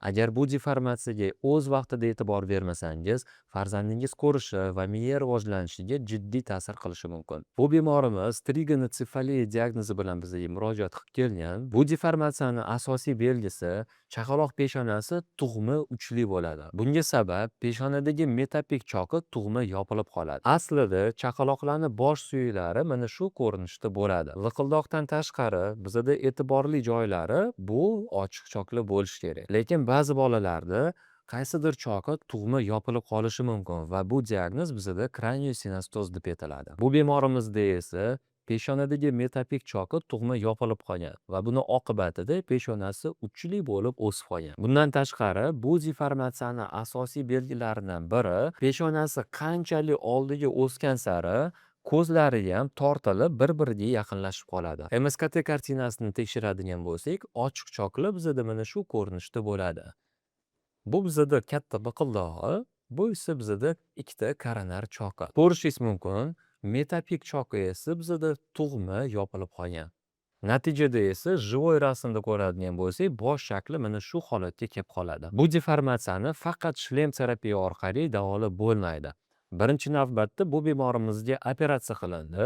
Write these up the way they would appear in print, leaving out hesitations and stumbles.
Agar bu deformatsiyaga o'z vaqtida e'tibor bermasangiz, farzandingiz ko'rishi va miya rivojlanishiga jiddiy ta'sir qilishi mumkin. Bu bemorimiz trigonotsefaliya diagnozi bilan bizga murojaat qilib kelgan. Bu deformatsiyani asosiy belgisi chaqaloq peshonasi tug'ma uchli bo'ladi. Bunga sabab peshonadagi metapik choki tug'ma yopilib qoladi. Aslida chaqaloqlarning bosh suyaklari mana shu ko'rinishda bo'ladi. Liqildoqdan tashqari bizada e'tiborli joylari bu ochiq chokli bo'lishi kerak. Lekin ba'zi bolalarda qaysidir choki tug'ma yopilib qolishi mumkin va bu diagnoz bizada kraniosinstoz deb aytiladi. Bu bemorimizda esa peshonadagi metapik choki tug'ma yopilib qolgan va buni oqibatida peshonasi uchli bo'lib o'sib qolgan. Bundan tashqari, bu deformatsiyani asosiy belgilaridan biri peshonasi qanchalik oldiga o'sgan sari ko'zlari ham tortilib bir-biriga yaqinlashib qoladi. MSKT kartinasini tekshiradigan bo'lsak, ochiq chokli bizada mana shu ko'rinishda bo'ladi. Bu bizada katta biqildog'i, bu esa bizada ikkita koronar choki. Ko'rishingiz mumkin, metapik choki esa bizada tug'ma yopilib qolgan. Natijada esa живой rasmda ko'radigan bo'lsak, bosh shakli mana shu holatga kelib qoladi. Bu deformatsiyani faqat shlem terapiya orqali davolab bo'lmaydi. Birinchi navbatda bu bemorimizga operatsiya qilindi,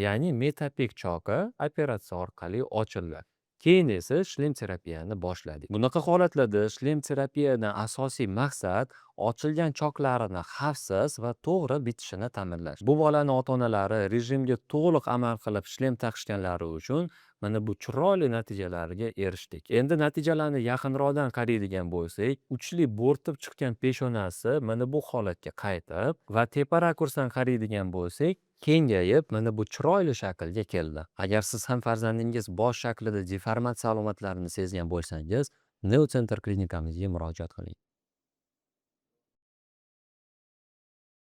ya'ni metapik choki operatsiya orqali ochildi. Keyin esa shlem terapiyani boshladik. Bunaqa holatlarda shlem terapiyadan asosiy maqsad ochilgan choklarini xavfsiz va to'g'ri bitishini ta'minlash. Bu bolani ota-onalari rejimga to'liq amal qilib shlem taqishganlari uchun mana bu chiroyli natijalarga erishdik. Endi natijalarni yaqinroqdan qaraydigan bo'lsak, uchli bo'rtib chiqqan peshonasi mana bu holatga qaytib va tepa rakursdan qaraydigan bo'lsak, kengayib mana bu chiroyli shaklga keldi. Agar siz ham farzandingiz bosh shaklida deformatsiya alomatlarini sezgan bo'lsangiz, Neocentr klinikamizga murojaat qiling.